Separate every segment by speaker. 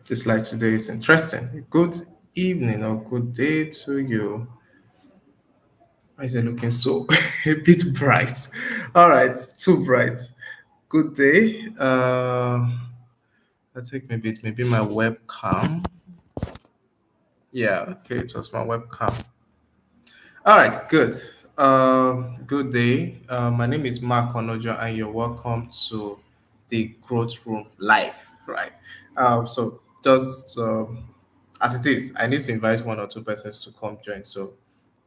Speaker 1: This light today is interesting. Good evening or good day to you. Why is it looking so a bit bright? All right, too bright. Good day. I think maybe my webcam. Yeah, okay, it was my webcam. All right, good. Good day. My name is Mark Onojo, and you're welcome to the Growth Room Live. Right. So just as it is, I need to invite one or two persons to come join. So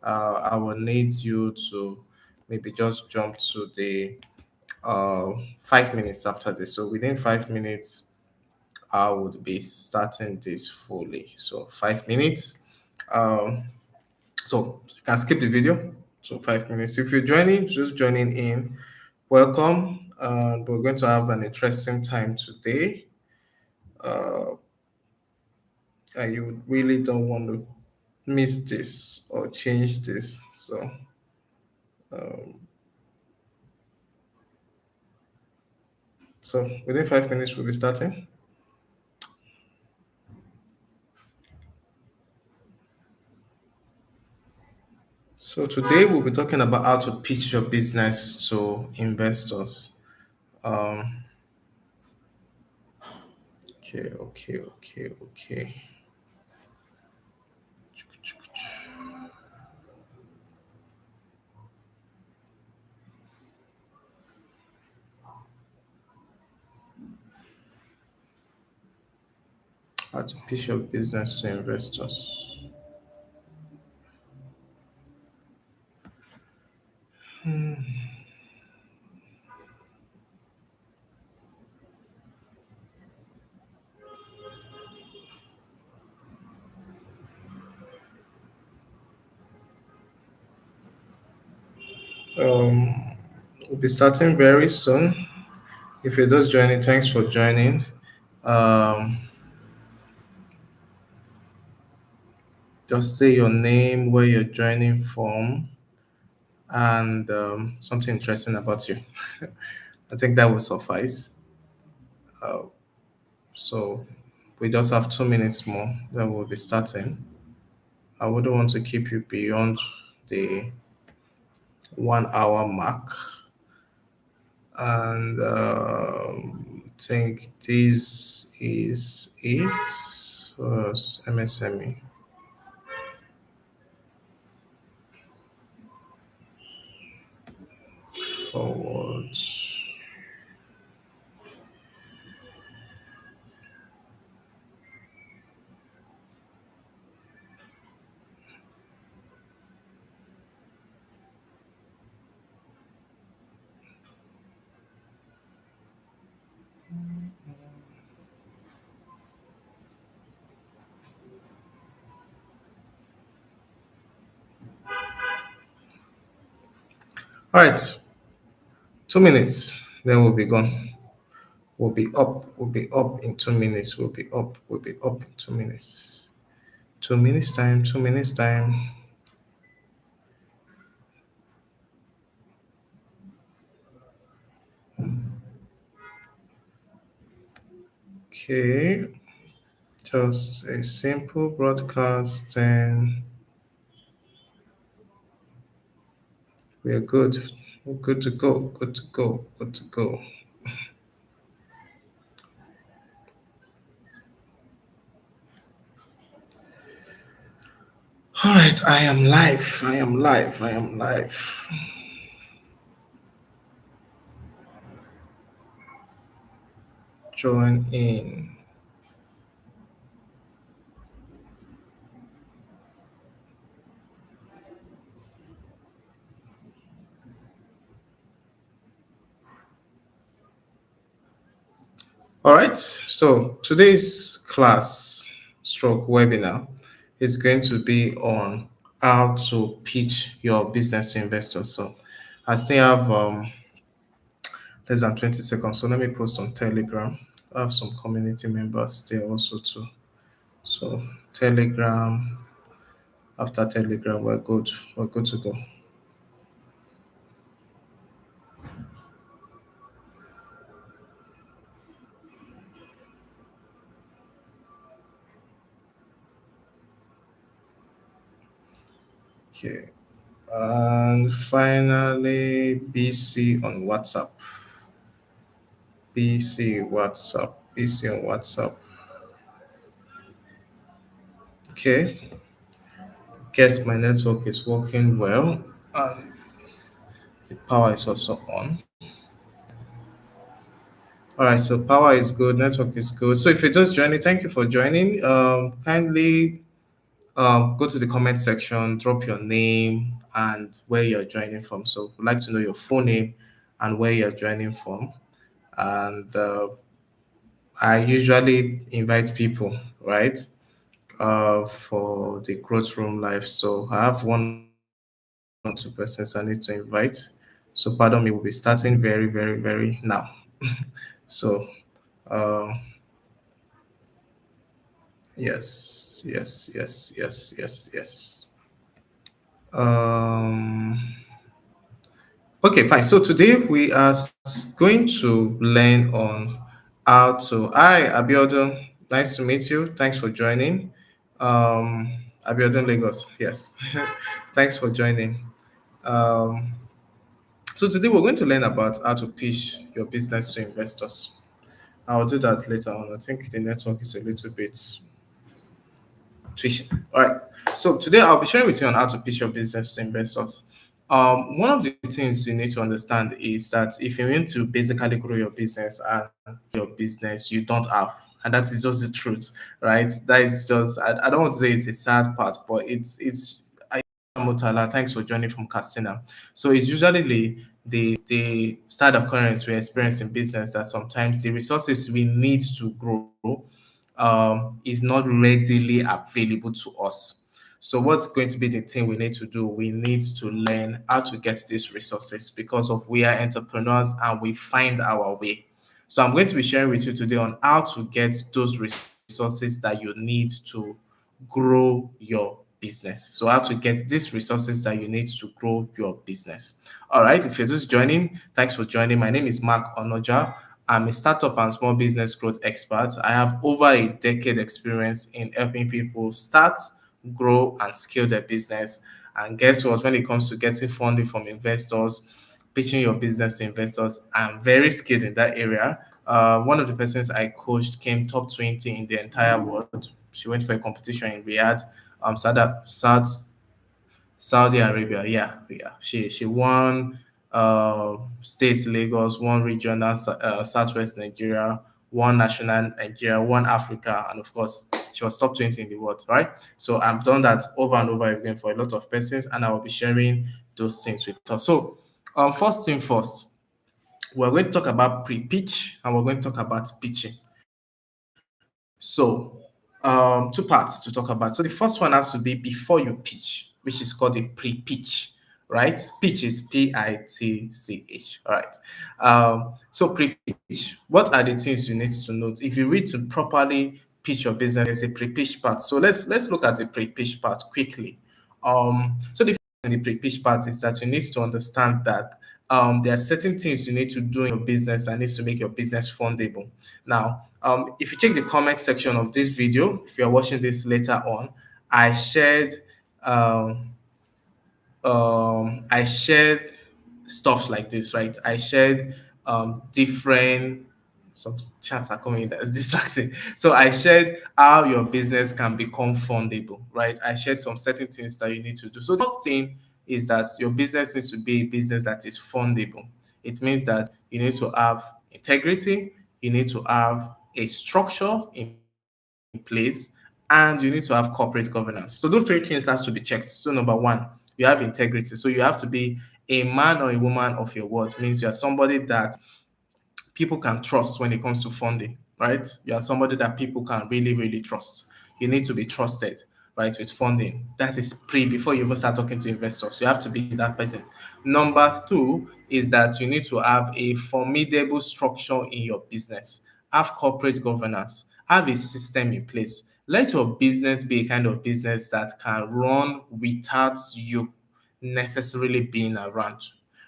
Speaker 1: I will need you to maybe just jump to the 5 minutes after this. So within 5 minutes, I would be starting this fully. So 5 minutes. Um, so you can skip the video. So 5 minutes. If you're joining, just joining in, welcome. We're going to have an interesting time today. Uh, and you really don't want to miss this or change this. Um, so within 5 minutes, we'll be starting. So today we'll be talking about how to pitch your business to investors. Um, okay. How to pitch your business to investors. Um, we'll be starting very soon. If you're just joining, thanks for joining. Um, just say your name, where you're joining from, and something interesting about you. I think that will suffice. Uh, so we just have 2 minutes more, then we'll be starting. I wouldn't want to keep you beyond the 1 hour mark. And think this is it. Was MSME forward. All right, 2 minutes, then we'll be gone. We'll be up. We'll be up in 2 minutes. We'll be up. We'll be up in 2 minutes. 2 minutes time. 2 minutes time. Okay. Just a simple broadcast, and we're good. We're good to go. Good to go. Good to go. All right. I am live. I am live. I am live. Join in. All right. So today's class stroke webinar is going to be on how to pitch your business to investors. So I still have less than 20 seconds. So let me post on Telegram. I have some community members there also too. So Telegram, after Telegram, we're good. We're good to go. Okay. And finally, BC on WhatsApp. BC WhatsApp. BC on WhatsApp. Okay. Guess my network is working well. And the power is also on. All right, so power is good, network is good. So if you're just joining, thank you for joining. Kindly go to the comment section, drop your name and where you're joining from. So we'd like to know your full name and where you're joining from. And I usually invite people, right, for the growth room live. So I have one or two persons I need to invite. So pardon me, we'll be starting very, very, very now. So uh, yes. Okay, fine. So today we are going to learn on how to. Hi, Abiodun. Nice to meet you. Thanks for joining. Abiodun Lagos. Yes. Thanks for joining. Um, so today we're going to learn about how to pitch your business to investors. I'll do that later on. I think the network is a little bit tuition. All right. So today I'll be sharing with you on how to pitch your business to investors. One of the things you need to understand is that if you want to basically grow your business and your business, you don't have, and that is just the truth, right? That is just I don't want to say it's a sad part, but it's I Motala, thanks for joining from Castina. So it's usually the sad occurrence we experience in business that sometimes the resources we need to grow is not readily available to us. So what's going to be the thing we need to do? We need to learn how to get these resources because of we are entrepreneurs and we find our way. So I'm going to be sharing with you today on how to get those resources that you need to grow your business. So how to get these resources that you need to grow your business. All right. If you're just joining, thanks for joining. My name is Mark Onoja. I'm a startup and small business growth expert. I have over a decade experience in helping people start, grow, and scale their business. And guess what? When it comes to getting funding from investors, pitching your business to investors, I'm very skilled in that area. One of the persons I coached came top 20 in the entire world. She went for a competition in Riyadh, Saudi Arabia. Yeah. She won state Lagos, one regional Southwest Nigeria, one national Nigeria, one Africa, and of course she was top 20 in the world, right? So I've done that over and over again for a lot of persons, and I will be sharing those things with us. So first thing first, we're going to talk about pre-pitch and we're going to talk about pitching. So, two parts to talk about. So, the first one has to be before you pitch, which is called a pre pitch, right? Pitch is PITCH. All right. So, pre pitch, what are the things you need to note? If you read to properly pitch your business, there's a pre pitch part. So, let's look at the pre pitch part quickly. So, the first thing in the pre pitch part is that you need to understand that there are certain things you need to do in your business and needs to make your business fundable. Now, if you check the comment section of this video, if you're watching this later on, I shared um, I shared stuff like this, right? I shared different some chats are coming in that's distracting. So I shared how your business can become fundable, right? I shared some certain things that you need to do. So the first thing is that your business needs to be a business that is fundable. It means that you need to have integrity, you need to have a structure in place, and you need to have corporate governance. So those three things has to be checked. So number one, you have integrity. So you have to be a man or a woman of your word. Means you are somebody that people can trust when it comes to funding, right? You are somebody that people can really, really trust. You need to be trusted, right, with funding. That is before you even start talking to investors. You have to be that person. Number two is that you need to have a formidable structure in your business, have corporate governance, have a system in place. Let your business be a kind of business that can run without you necessarily being around,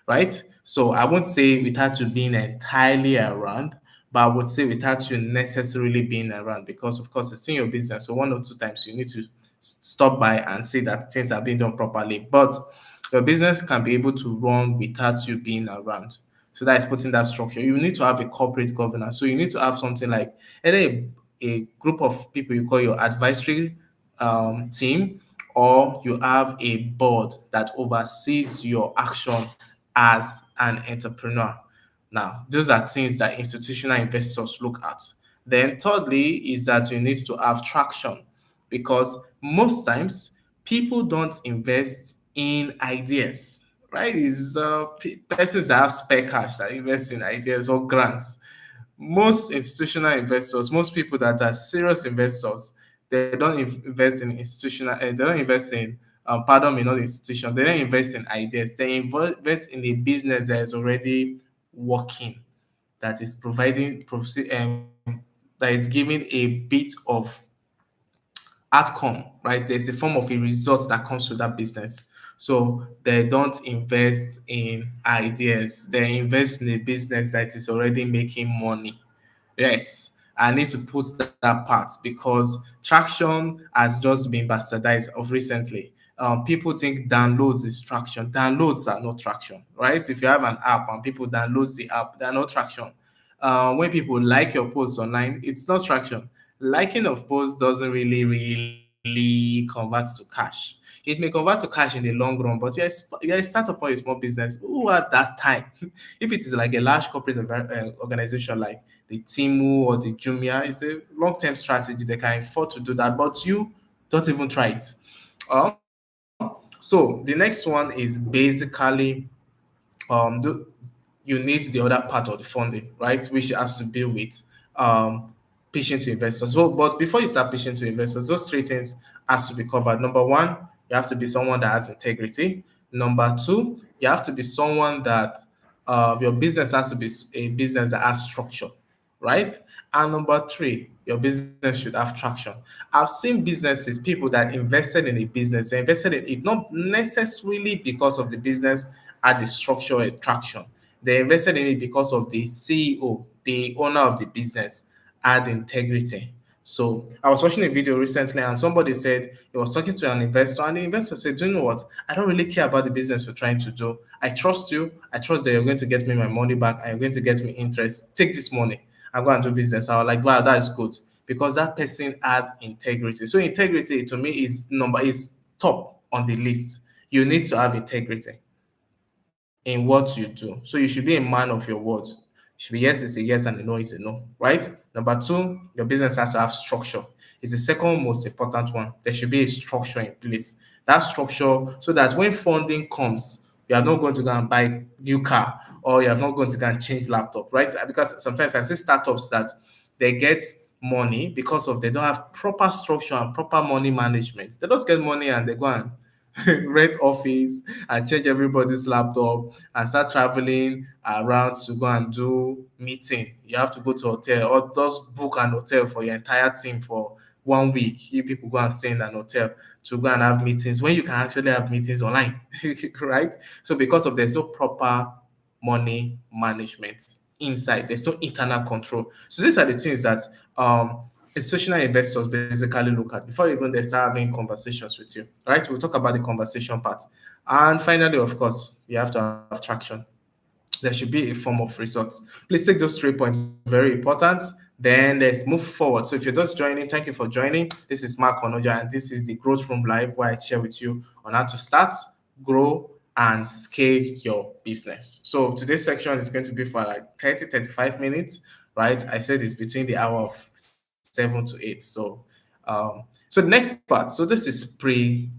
Speaker 1: right? So I won't say without you being entirely around, but I would say without you necessarily being around because, of course, it's in your business. So one or two times you need to stop by and see that things are being done properly. But your business can be able to run without you being around. So that is putting that structure. You need to have a corporate governance. So you need to have something like either a group of people you call your advisory team, or you have a board that oversees your action as an entrepreneur. Now, those are things that institutional investors look at. Then, thirdly, is that you need to have traction, because most times people don't invest in ideas, right? It's persons that have spare cash that invest in ideas or grants. Most institutional investors, most people that are serious investors, they don't invest in institutional, they don't invest in, pardon me, not institution, they don't invest in ideas. They invest in a business that is already working, that is providing, that is giving a bit of outcome, right? There's a form of a result that comes with that business. So they don't invest in ideas, they invest in a business that is already making money. Yes, I need to put that part because traction has just been bastardized of recently. People think downloads is traction. Downloads are not traction, right? If you have an app and people downloads the app, they're not traction. When people like your posts online, it's not traction. Liking of posts doesn't really convert to cash. It may convert to cash in the long run, but you're a startup or a small business who at that time, if it is like a large corporate organization like the Timu or the Jumia, it's a long-term strategy. They can afford to do that, but you don't even try it. So the next one is basically you need the other part of the funding, right? Which has to do with um, pitching to investors. So, but before you start pitching to investors, those three things has to be covered. Number one, you have to be someone that has integrity. Number two, you have to be someone that your business has to be a business that has structure, right? And number three, your business should have traction. I've seen businesses, people that invested in a business, they invested in it not necessarily because of the business had the structure or traction. They invested in it because of the CEO, the owner of the business, had integrity. So I was watching a video recently and somebody said he was talking to an investor, and the investor said, "Do you know what? I don't really care about the business you're trying to do. I trust you. I trust that you're going to get me my money back and you're going to get me interest. Take this money and go and do business." I was like, "Wow, that is good." Because that person had integrity. So integrity to me is top on the list. You need to have integrity in what you do. So you should be a man of your words. Should be yes is a yes and a no is a no, right? Number two, your business has to have structure. It's the second most important one. There should be a structure in place. That structure so that when funding comes, you are not going to go and buy new car, or you are not going to go and change laptop, right? Because sometimes I see startups that they get money because of they don't have proper structure and proper money management. They just get money and they go and rent office and change everybody's laptop and start traveling around to go and do meeting. You have to go to hotel or just book an hotel for your entire team for 1 week. You people go and stay in an hotel to go and have meetings when you can actually have meetings online, right? So because of there's no proper money management inside, there's no internal control. So these are the things that institutional investors basically look at before even they start having conversations with you, right? We'll talk about the conversation part. And finally, of course, you have to have traction. There should be a form of results. Please take those 3 points, very important. Then let's move forward. So if you're just joining, thank you for joining. This is Mark Onoja, and this is the Growth Room Live, where I share with you on how to start, grow, and scale your business. So today's section is going to be for like 30-35 minutes, right? I said it's between the hour of 7 to 8. So the next part. So this is pre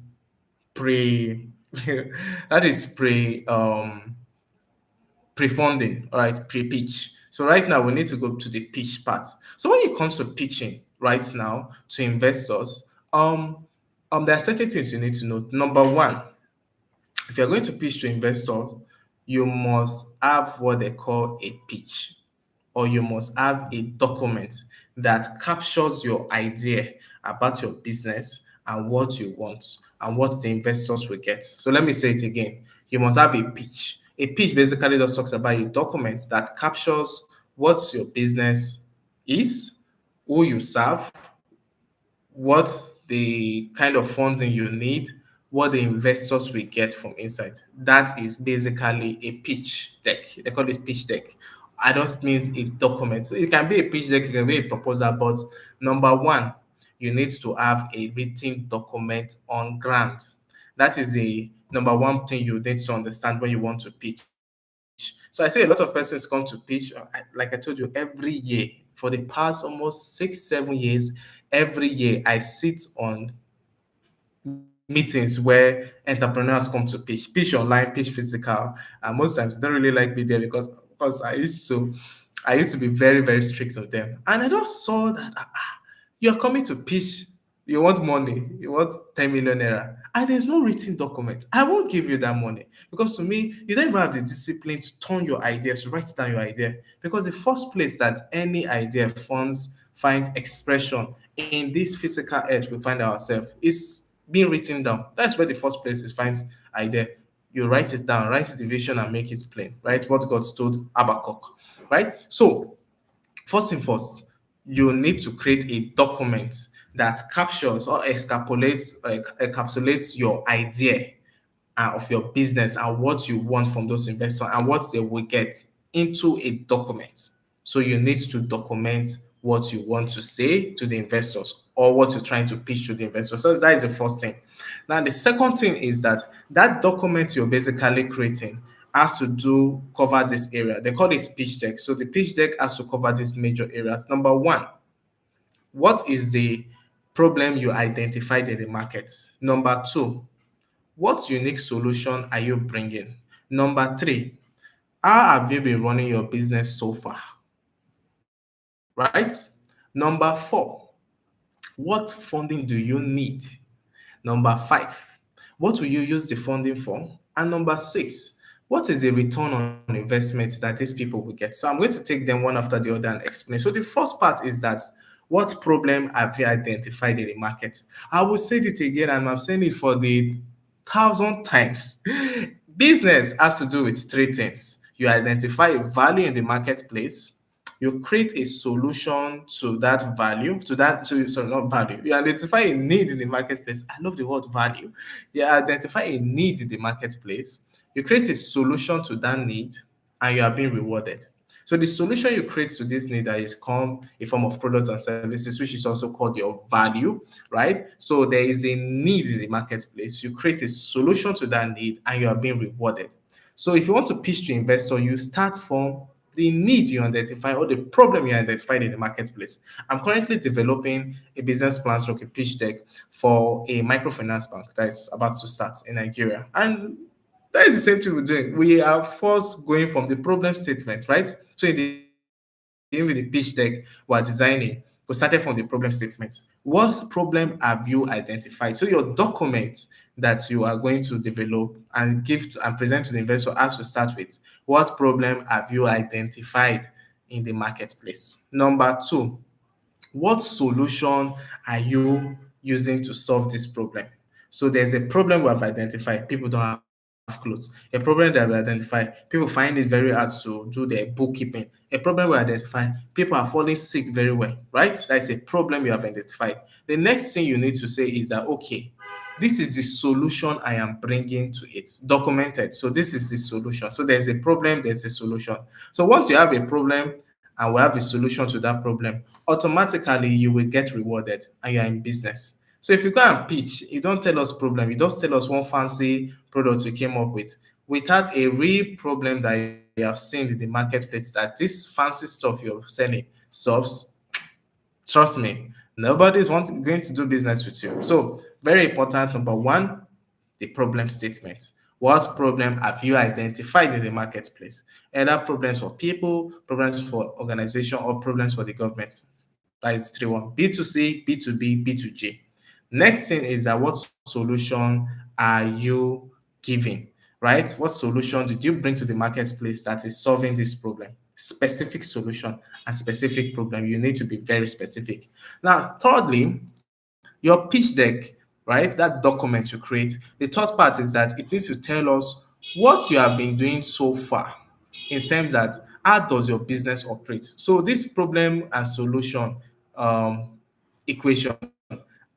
Speaker 1: that is pre-funding, all right, pre-pitch. So right now we need to go to the pitch part. So when it comes to pitching right now to investors, there are certain things you need to know. Number one, if you're going to pitch to investors, you must have what they call a pitch, or you must have a document that captures your idea about your business and what you want and what the investors will get. So let me say it again. You must have a pitch. A pitch basically just talks about a document that captures what your business is, who you serve, what the kind of funding you need, what the investors will get from inside. That is basically a pitch deck. They call it pitch deck. I just means a document. So it can be a pitch deck, it can be a proposal, but number one, you need to have a written document on ground. That is a number one thing you need to understand when you want to pitch. So I see a lot of persons come to pitch, like I told you, every year for the past almost 6, 7 years. Every year I sit on meetings where entrepreneurs come to pitch online, pitch physical. And most times they don't really like me there because I used to be very, very strict with them. And I just saw that you're coming to pitch, you want money, you want 10 million naira, and there's no written document. I won't give you that money because to me, you don't even have the discipline to turn your ideas, to write down your idea. Because the first place that any idea finds expression in this physical earth we find ourselves is being written down. That's where the first place it finds idea. You write it down, write the vision and make it plain, right? What God told Habakkuk, right? So first thing first, you need to create a document that captures or encapsulates your idea of your business and what you want from those investors and what they will get into a document. So you need to document what you want to say to the investors or what you're trying to pitch to the investors. So that is the first thing. Now, the second thing is that that document you're basically creating has to do cover this area. They call it pitch deck. So the pitch deck has to cover these major areas. Number one, what is the problem you identified in the market? Number two, what unique solution are you bringing? Number three, how have you been running your business so far? Right? Number four, what funding do you need? Number five, what will you use the funding for? And number six, what is the return on investment that these people will get? So I'm going to take them one after the other and explain. So the first part is that what problem have you identified in the market? I will say it again, and I'm saying it for the thousand times. Business has to do with three things. You identify a value in the marketplace, you create a solution to that value, sorry, not value. You identify a need in the marketplace. I love the word value. You identify a need in the marketplace, you create a solution to that need, and you are being rewarded. So the solution you create to this need that is come a form of products and services, which is also called your value, right? So there is a need in the marketplace. You create a solution to that need, and you are being rewarded. So if you want to pitch to investor, you start from the need you identify or the problem you identified in the marketplace. I'm currently developing a business plan stroke a pitch deck for a microfinance bank that is about to start in Nigeria. And that is the same thing we're doing. We are first going from the problem statement, right? So in the even the pitch deck we're designing, we started from the problem statement. What problem have you identified? So your document that you are going to develop and and present to the investor has to start with what problem have you identified in the marketplace. Number two, what solution are you using to solve this problem? So there's a problem we have identified. People don't have clothes. A problem that we identify. People find it very hard to do their bookkeeping. A problem we identify. People are falling sick very well, right? That's a problem you have identified. The next thing you need to say is that, okay, this is the solution I am bringing to it. Documented. So this is the solution. So there's a problem, there's a solution. So once you have a problem and we have a solution to that problem, automatically you will get rewarded and you're in business. So if you go and pitch, you don't tell us problem, you just tell us one fancy product you came up with without a real problem that you have seen in the marketplace that this fancy stuff you're selling solves. Trust me, going to do business with you. So very important, number one, the problem statement. What problem have you identified in the marketplace? Either problems for people, problems for organization, or problems for the government. That is 3-1. B2C, B2B, B2G. Next thing is that what solution are you giving? Right? What solution did you bring to the marketplace that is solving this problem? Specific solution and specific problem. You need to be very specific. Now, thirdly, your pitch deck, right? That document you create. The third part is that it needs to tell us what you have been doing so far in terms that how does your business operate. So this problem and solution equation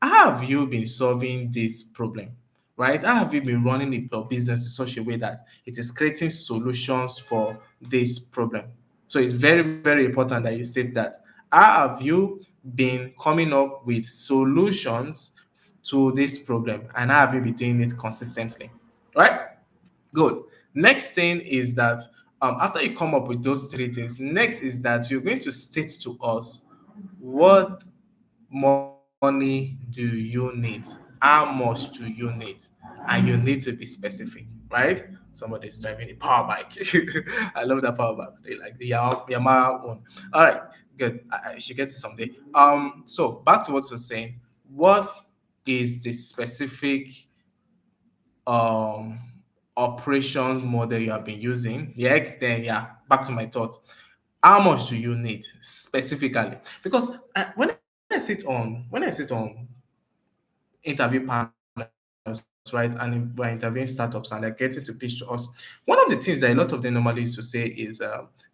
Speaker 1: How have you been solving this problem? Right? How have you been running your business in such a way that it is creating solutions for this problem? So it's very, very important that you state that. How have you been coming up with solutions to this problem, and how have you been doing it consistently? Right? Good. Next thing is that after you come up with those three things, next is that you're going to state to us what money do you need? How much do you need? And you need to be specific, right? Somebody's driving a power bike. I love that power bike. They like the Yamaha one. All right, good. I should get to someday. So back to what you're saying. What is the specific um operation model you have been using? Yes, then yeah, back to my thought. How much do you need specifically? Because when I sit on interview panels, right, and we're interviewing startups and they're getting to pitch to us, one of the things that a lot of them normally used to say is,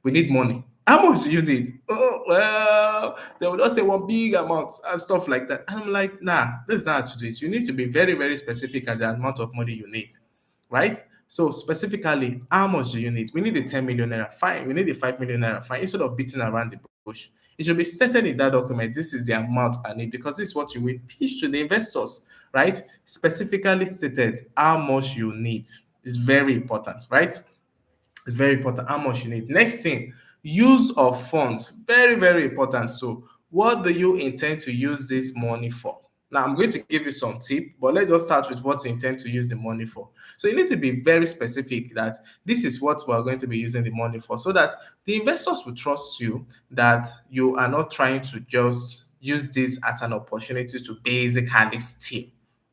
Speaker 1: "We need money. How much do you need?" Oh, well, they would just say one big amount and stuff like that. And I'm like, nah, that's not how to do it. You need to be very, very specific as the amount of money you need, right? So specifically, how much do you need? We need a 10 million naira. Fine. We need a 5 million naira. Fine. Instead of beating around the bush, it should be stated in that document. This is the amount I need because this is what you will pitch to the investors, right? Specifically stated how much you need is very important, right? It's very important how much you need. Next thing, use of funds. Very, very important. So, what do you intend to use this money for? Now, I'm going to give you some tip, but let's just start with what you intend to use the money for. So, you need to be very specific that this is what we're going to be using the money for so that the investors will trust you that you are not trying to just use this as an opportunity to basically steal,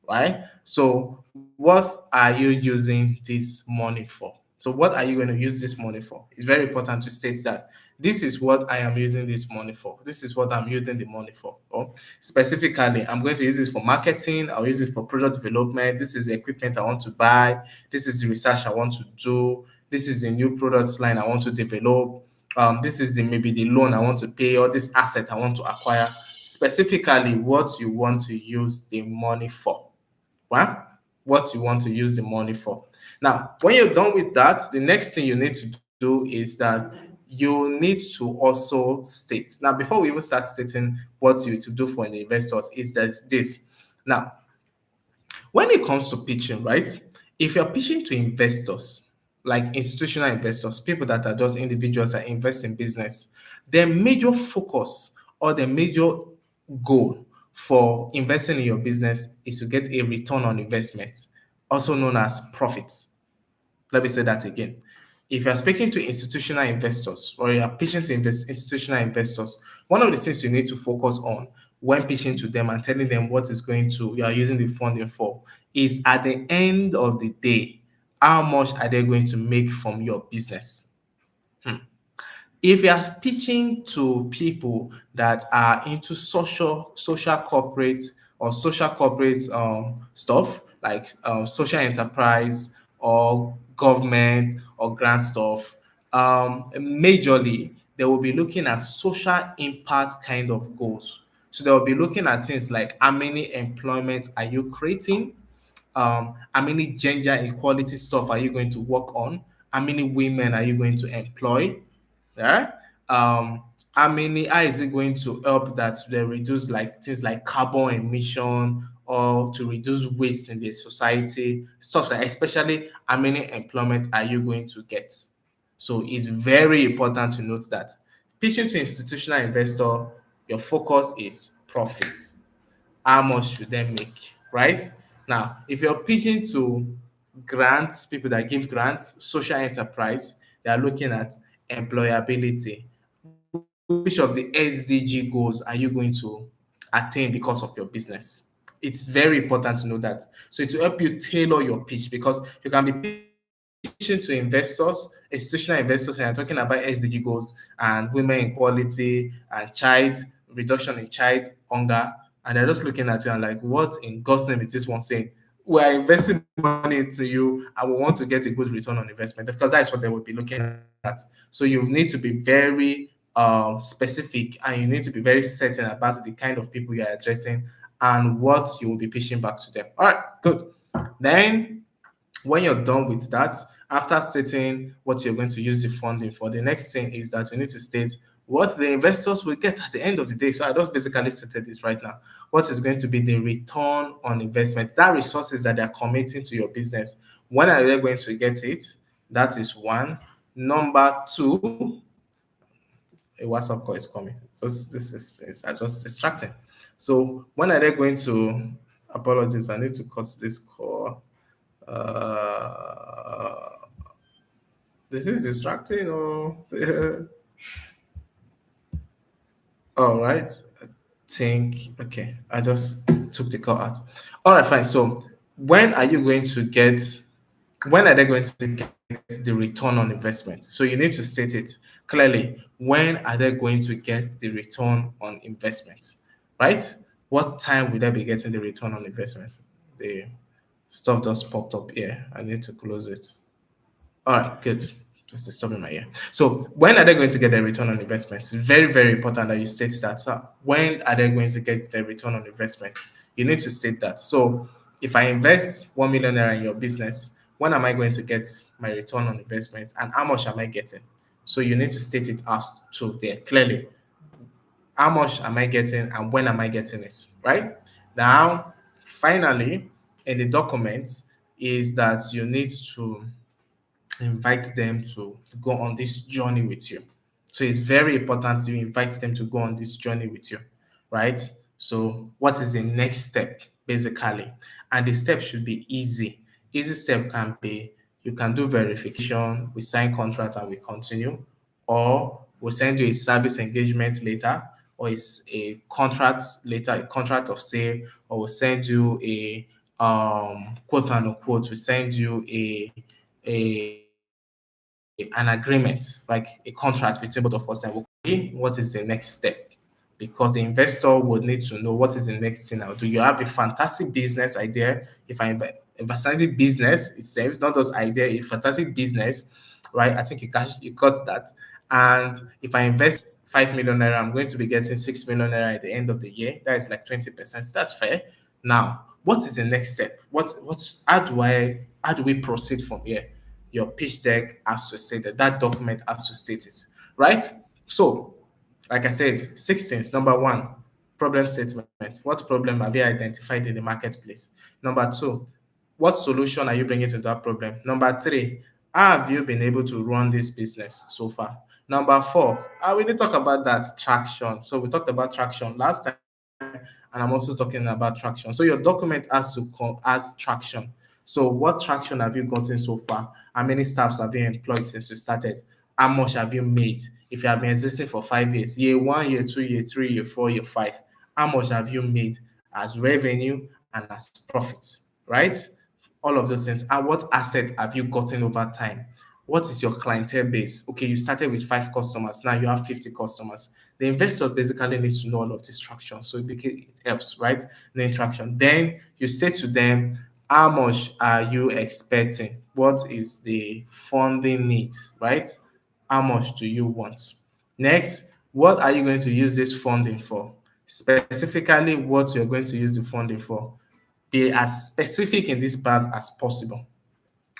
Speaker 1: right? So, what are you using this money for? So, what are you going to use this money for? It's very important to state that this is what I am using this money for. This is what I'm using the money for. Or specifically, I'm going to use this for marketing. I'll use it for product development. This is the equipment I want to buy. This is the research I want to do. This is the new product line I want to develop. This is maybe the loan I want to pay or this asset I want to acquire. Specifically, what you want to use the money for, right? What you want to use the money for. Now, when you're done with that, the next thing you need to do is that you need to also state. Now, before we even start stating what you to do for an investor, is that this. Now, when it comes to pitching, right? If you're pitching to investors, like institutional investors, people that are just individuals that invest in business, their major focus or their major goal for investing in your business is to get a return on investment, also known as profits. Let me say that again. If you're speaking to institutional investors or you're pitching to institutional investors, one of the things you need to focus on when pitching to them and telling them what is going to you are using the funding for is at the end of the day, how much are they going to make from your business? Hmm. If you are pitching to people that are into social corporate or social corporate stuff like social enterprise or government or grant stuff, majorly they will be looking at social impact kind of goals. So they'll be looking at things like how many employment are you creating, how many gender equality stuff are you going to work on, how many women are you going to employ, yeah. How is it going to help that they reduce like things like carbon emission or to reduce waste in the society, stuff like especially how many employment are you going to get? So it's very important to note that pitching to institutional investor, your focus is profit. How much should they make, right? Now, if you're pitching to grants, people that give grants, social enterprise, they are looking at employability. Which of the SDG goals are you going to attain because of your business? It's very important to know that. So to help you tailor your pitch, because you can be pitching to investors, institutional investors, and you're talking about SDG goals and women equality and child reduction in child hunger, and they're just looking at you and like, what in God's name is this one saying? We're investing money into you and we want to get a good return on investment because that's what they would be looking at. So you need to be very specific and you need to be very certain about the kind of people you're addressing, how and what you will be pitching back to them. All right, good. Then when you're done with that, after stating what you're going to use the funding for, the next thing is that you need to state what the investors will get at the end of the day. So I just basically stated this right now. What is going to be the return on investment? That resources that they're committing to your business. When are they going to get it? That is one. Number two, a WhatsApp call is coming. So this is just distracting. So when are they going to apologies? I need to cut this call. Uh, this is distracting. Oh, all right. I think okay. I just took the call out. All right, fine. So when are you going to get? When are they going to get the return on investment? So you need to state it clearly. When are they going to get the return on investment? Right? What time will they be getting the return on investment? The stuff just popped up here. I need to close it. All right, good. Just disturbing my ear. So, when are they going to get their return on investment? It's very, very important that you state that. So when are they going to get their return on investment? You need to state that. So, if I invest 1 million naira in your business, when am I going to get my return on investment, and how much am I getting? So, you need to state it as to there clearly. How much am I getting, and when am I getting it? Right now, finally, in the document is that you need to invite them to go on this journey with you. So it's very important to invite them to go on this journey with you, right? So what is the next step, basically? And the step should be easy. Easy step can be you can do verification, we sign contract and we continue, or we'll send you a service engagement later, or it's a contract later, a contract of sale, or we'll send you a quote unquote, we send you an agreement, like a contract between both of us, and we'll see what is the next step. Because the investor would need to know what is the next thing I'll do. You have a fantastic business idea. If I started business itself, not just idea, a fantastic business, right? I think you got that. And if I invest 5 million naira, I'm going to be getting 6 million naira at the end of the year. That is like 20%. That's fair. Now, what is the next step? How do we proceed from here? Your pitch deck has to state that. That document has to state it, right? So, like I said, 6 things. Number one, problem statement. What problem have you identified in the marketplace? Number two, what solution are you bringing to that problem? Number three, how have you been able to run this business so far? Number four, we need to talk about that traction. So we talked about traction last time, and I'm also talking about traction. So your document has traction. So what traction have you gotten so far? How many staffs have you employed since you started? How much have you made? If you have been existing for 5 years, year one, year two, year three, year four, year five, how much have you made as revenue and as profits, right? All of those things. And what assets have you gotten over time? What is your clientele base? Okay, you started with 5 customers, now you have 50 customers. The investor basically needs to know all of this traction, so it helps, right? The interaction. Then you say to them, how much are you expecting? What is the funding need, right? How much do you want? Next, what are you going to use this funding for? Specifically, what you're going to use the funding for. Be as specific in this part as possible.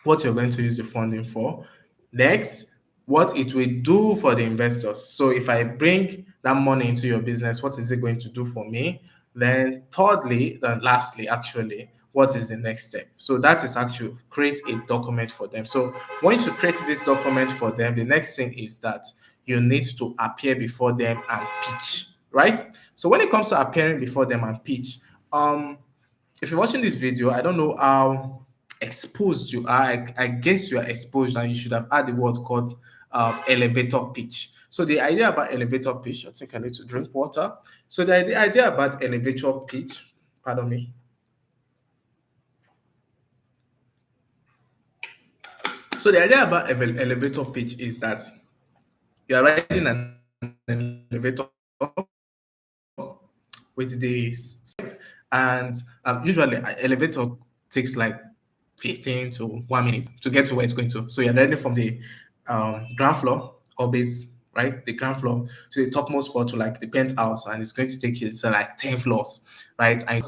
Speaker 1: What you're going to use the funding for. Next, what it will do for the investors. So if I bring that money into your business, what is it going to do for me? Then thirdly, then lastly, actually, what is the next step? So that is actually create a document for them. So once you create this document for them, the next thing is that you need to appear before them and pitch, right? So when it comes to appearing before them and pitch, if you're watching this video, I don't know how exposed you are. I guess you are exposed, and you should have had the word called elevator pitch. So the idea about elevator pitch, I think I need to drink water. So the idea about elevator pitch, pardon me. So the idea about elevator pitch is that you are riding an elevator with the and usually an elevator takes like 15 to 1 minute to get to where it's going to. So you're riding from the ground floor or base right? The ground floor to the topmost floor to like the penthouse, and it's going to take you to like 10 floors, right? And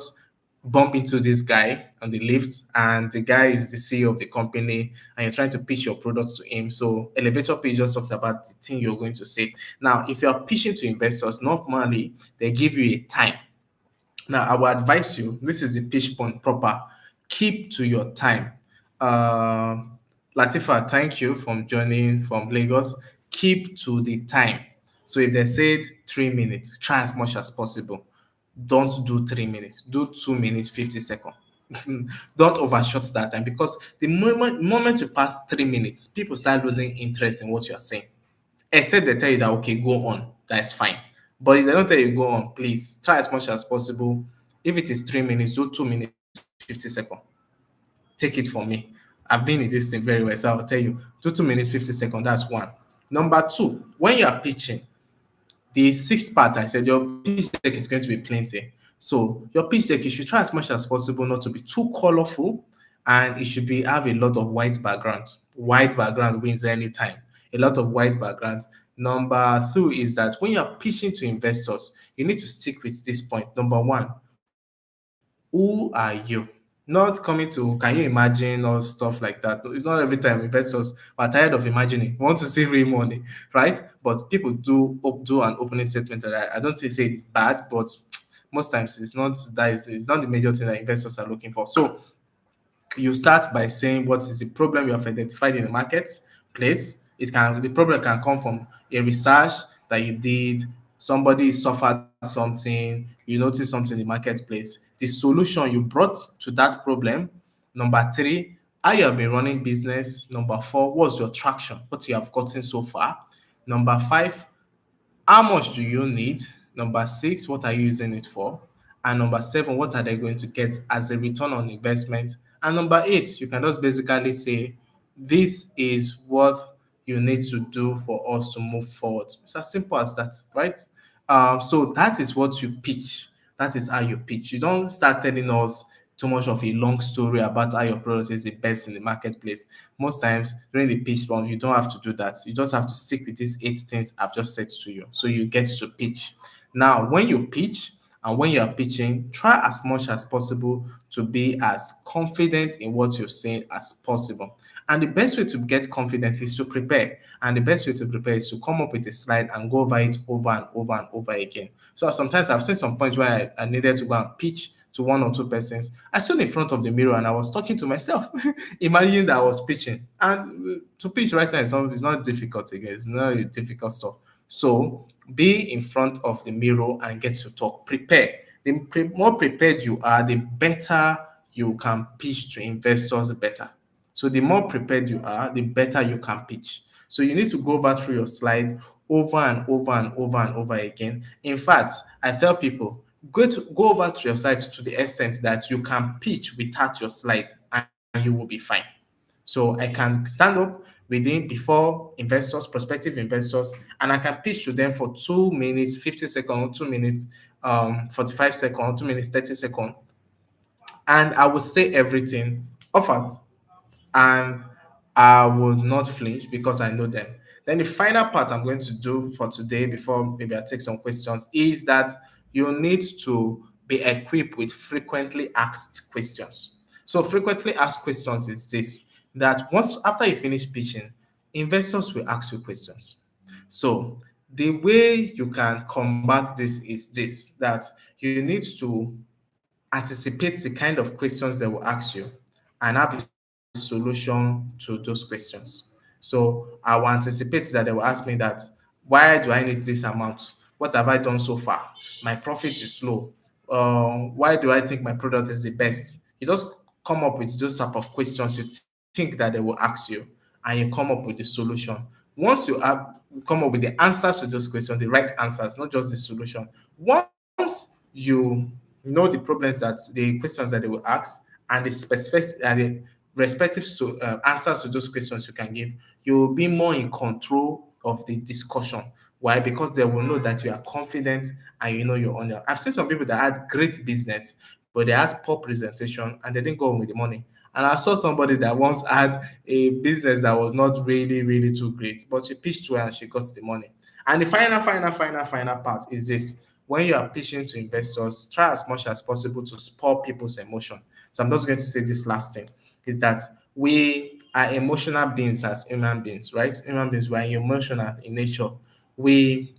Speaker 1: bump into this guy on the lift, and the guy is the CEO of the company, and you're trying to pitch your products to him. So elevator pitch just talks about the thing you're going to say. Now, if you're pitching to investors, normally they give you a time. Now, I will advise you, this is the pitch point proper. Keep to your time. Uh, Latifa, thank you for joining from Lagos. Keep to the time. So if they said 3 minutes, try as much as possible. Don't do 3 minutes. Do 2 minutes, 50 seconds. Don't overshot that time, because the moment you pass 3 minutes, people start losing interest in what you are saying. Except they tell you that okay, go on, that's fine. But if they don't tell you go on, please try as much as possible. If it is 3 minutes, do 2 minutes, 50 seconds. Take it from me. I've been in this thing very well, so I'll tell you, do 2 minutes, 50 seconds. That's one. Number two, when you are pitching, the sixth part, I said your pitch deck is going to be plenty. So your pitch deck, you should try as much as possible not to be too colorful, and it should be have a lot of white background. White background wins anytime. A lot of white background. Number two is that when you're pitching to investors, you need to stick with this point. Number one, who are you? Not coming to can you imagine or stuff like that. It's not every time investors are tired of imagining, want to see real money, right? But people do an opening statement that I don't say it's bad, but most times it's not the major thing that investors are looking for. So you start by saying what is the problem you have identified in the marketplace. The problem can come from a research that you did, somebody suffered something, you noticed something in the marketplace, the solution you brought to that problem. Number three, how you have been running business. Number four, what's your traction, what you have gotten so far. Number five, how much do you need? Number six, what are you using it for? And number seven, what are they going to get as a return on investment? And number eight, you can just basically say, this is what you need to do for us to move forward. It's as simple as that, right? So that is what you pitch. That is how you pitch. You don't start telling us too much of a long story about how your product is the best in the marketplace. Most times during the pitch round, you don't have to do that. You just have to stick with these 8 things I've just said to you. So you get to pitch. Now, when you pitch and when you're pitching, try as much as possible to be as confident in what you're saying as possible. And the best way to get confidence is to prepare. And the best way to prepare is to come up with a slide and go over it over and over and over again. So sometimes I've seen some points where I needed to go and pitch to one or two persons. I stood in front of the mirror and I was talking to myself, imagining that I was pitching. And to pitch right now is not difficult again. It's not a difficult stuff. So be in front of the mirror and get to talk. Prepare. The more prepared you are, the better you can pitch to investors better. So the more prepared you are, the better you can pitch. So you need to go over through your slide over and over and over and over again. In fact, I tell people, go over to your slide to the extent that you can pitch without your slide and you will be fine. So I can stand up within before investors, prospective investors, and I can pitch to them for 2 minutes, 50 seconds, 2 minutes, 45 seconds, 2 minutes, 30 seconds, and I will say everything offered, and I will not flinch because I know them. Then the final part I'm going to do for today, before maybe I take some questions, is that you need to be equipped with frequently asked questions. So frequently asked questions is this: that once after you finish pitching, investors will ask you questions. So the way you can combat this is this: that you need to anticipate the kind of questions they will ask you and have a solution to those questions. So I will anticipate that they will ask me that, why do I need this amount? What have I done so far? My profit is low. Why do I think my product is the best? You just come up with those type of questions you think that they will ask you, and you come up with the solution. Once you have come up with the answers to those questions, the right answers, not just the solution. Once you know the problems the questions that they will ask, and the specific and the respective answers to those questions you can give, you will be more in control of the discussion. Why? Because they will know that you are confident and you know you're on your. I've seen some people that had great business, but they had poor presentation and they didn't go on with the money. And I saw somebody that once had a business that was not really, really too great, but she pitched well and she got the money. And the final part is this: when you are pitching to investors, try as much as possible to spur people's emotion. So I'm just going to say this last thing is that we are emotional beings as human beings, right? Human beings, we are emotional in nature. We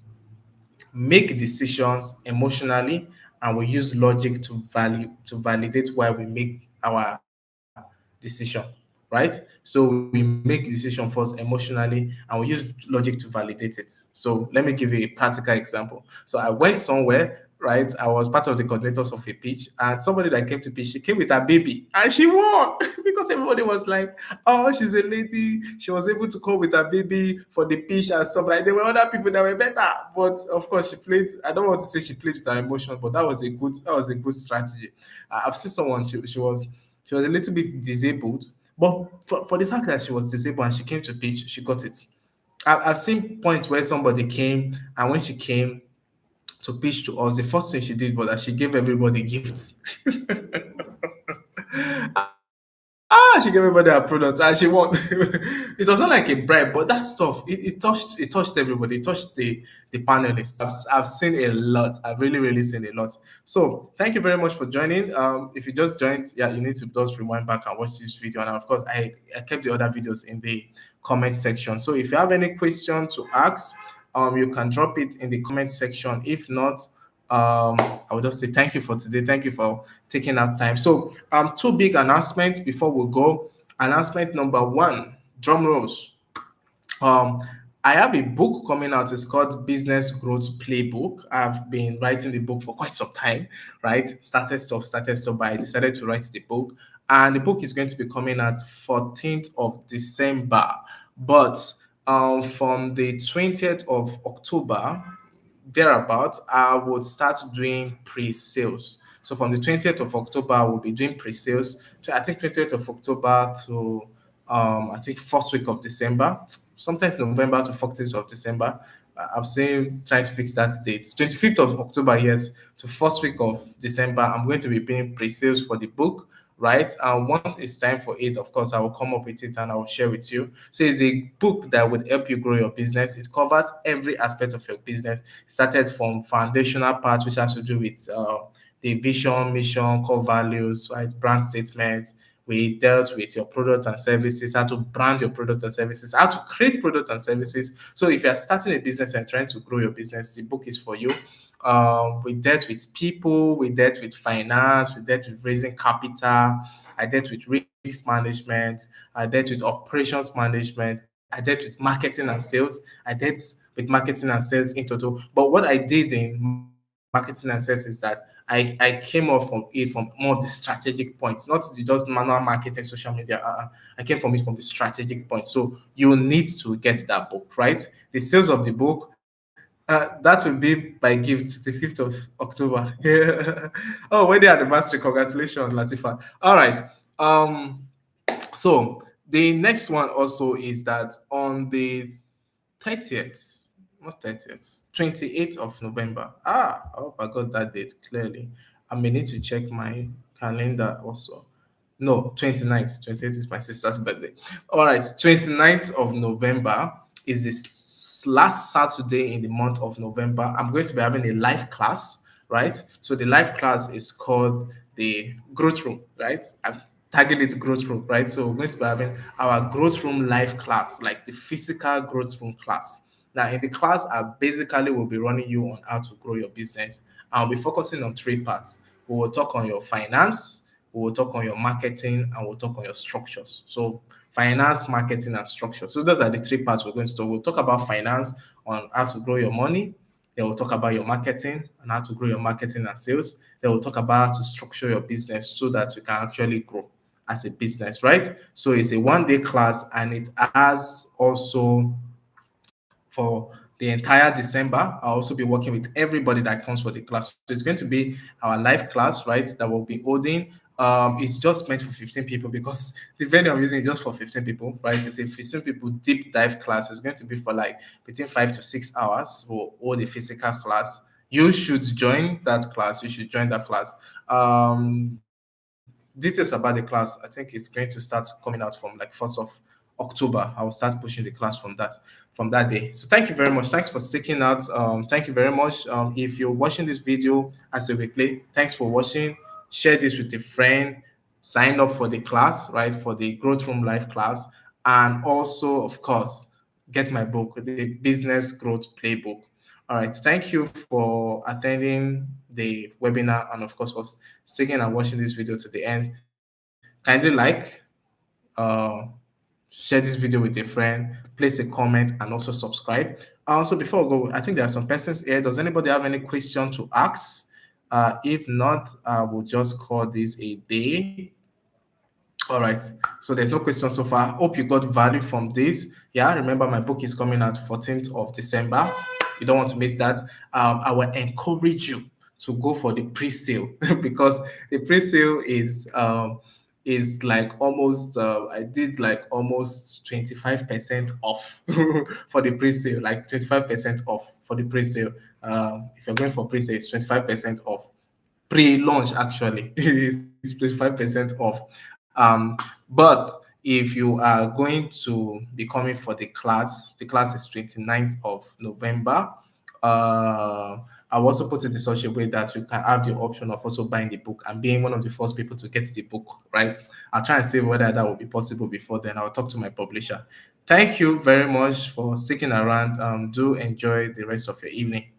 Speaker 1: make decisions emotionally, and we use logic to validate why we make our decision, right? So we make decision first emotionally, and we use logic to validate it. So let me give you a practical example. So I went somewhere, right? I was part of the coordinators of a pitch, and somebody that came to pitch, she came with her baby and she won because everybody was like, oh, she's a lady, she was able to come with her baby for the pitch and stuff. Like there were other people that were better, but of course she played. I don't want to say she played with her emotion, but that was a good strategy. I've seen someone, she was a little bit disabled, but for the fact that she was disabled and she came to pitch, she got it. I've seen points where somebody came, and when she came to pitch to us, the first thing she did was that she gave everybody gifts. She gave everybody her product and she won. It wasn't like a bribe, but that stuff it touched everybody. It touched the panelists. I've seen a lot. I've really seen a lot. So thank you very much for joining. If you just joined, yeah, you need to just rewind back and watch this video. And of course, I kept the other videos in the comment section. So if you have any question to ask, you can drop it in the comment section. If not, I would just say thank you for today. Thank you for taking that time. So, two big announcements before we go. Announcement number one, drum rolls. Um, I have a book coming out. It's called Business Growth Playbook. I've been writing the book for quite some time, right? Started stuff, but I decided to write the book. And the book is going to be coming out 14th of December. But from the 20th of October, thereabout, I would start doing pre-sales. So from the 20th of October, I will be doing pre-sales. So I think 20th of October to I think first week of December, sometimes November to 14th of December. I'm saying trying to fix that date. 25th of October, yes, to first week of December, I'm going to be doing pre-sales for the book, right? And once it's time for it, of course, I will come up with it and I will share with you. So it's a book that would help you grow your business. It covers every aspect of your business. It started from foundational parts, which has to do with the vision, mission, core values, right? Brand statements. We dealt with your product and services, how to brand your product and services, how to create product and services. So if you're starting a business and trying to grow your business, the book is for you. We dealt with people, we dealt with finance, we dealt with raising capital, I dealt with risk management, I dealt with operations management, I dealt with marketing and sales, I dealt with marketing and sales in total. But what I did in marketing and sales is that I came off from it from more of the strategic points, not the just manual marketing, social media. I came from it from the strategic point. So you need to get that book, right? The sales of the book, that will be by gift the 5th of October. Yeah. Oh, wedding anniversary. Congratulations, Latifa. All right. Um, so the next one also is that on the 30th, not 30th, 28th of November. I hope I got that date clearly. I may need to check my calendar also. No, 29th. 28th is my sister's birthday. All right, 29th of November is this last Saturday in the month of November. I'm going to be having a live class, right? So the live class is called the Growth Room, right? I'm tagging it Growth Room, right? So we're going to be having our Growth Room live class, like the physical Growth Room class. Now, in the class, I basically will be running you on how to grow your business. I'll be focusing on three parts. We will talk on your finance, we will talk on your marketing, and we'll talk on your structures. So finance, marketing, and structure. So those are the three parts we're going to talk. We'll talk about finance on how to grow your money. Then we'll talk about your marketing and how to grow your marketing and sales. Then we'll talk about how to structure your business so that you can actually grow as a business, right? So it's a one-day class, and it has also for the entire December. I'll also be working with everybody that comes for the class. So it's going to be our live class, right? That we'll be holding. It's just meant for 15 people because the venue I'm using is just for 15 people, right? It's a 15 people deep dive class. It's going to be for like between 5 to 6 hours. We'll hold a physical class. You should join that class. You should join that class. Details about the class, I think it's going to start coming out from like 1st of October. I will start pushing the class from that day. So thank you very much. Thanks for sticking out. Thank you very much. If you're watching this video as a replay, thanks for watching. Share this with a friend. Sign up for the class, right? For the Growth Room Live class, and also, of course, get my book, the Business Growth Playbook. All right. Thank you for attending the webinar, and of course for sticking and watching this video to the end. Kindly like, uh, share this video with a friend, place a comment, and also subscribe. Also, before I go, I think there are some persons here. Does anybody have any question to ask? If not, I will just call this a day. All right. So there's no question so far. Hope you got value from this. Yeah. Remember, my book is coming out 14th of December. You don't want to miss that. I will encourage you to go for the pre-sale because the pre-sale is like almost I did like almost 25% off for the pre-sale, like 25% off for the pre-sale. If you're going for pre-sale, it's 25% off pre-launch actually is 25% off. But if you are going to be coming for the class is 29th of November. I'll also put it in such a way that you can have the option of also buying the book and being one of the first people to get the book, right? I'll try and see whether that will be possible before then. I'll talk to my publisher. Thank you very much for sticking around. Do enjoy the rest of your evening.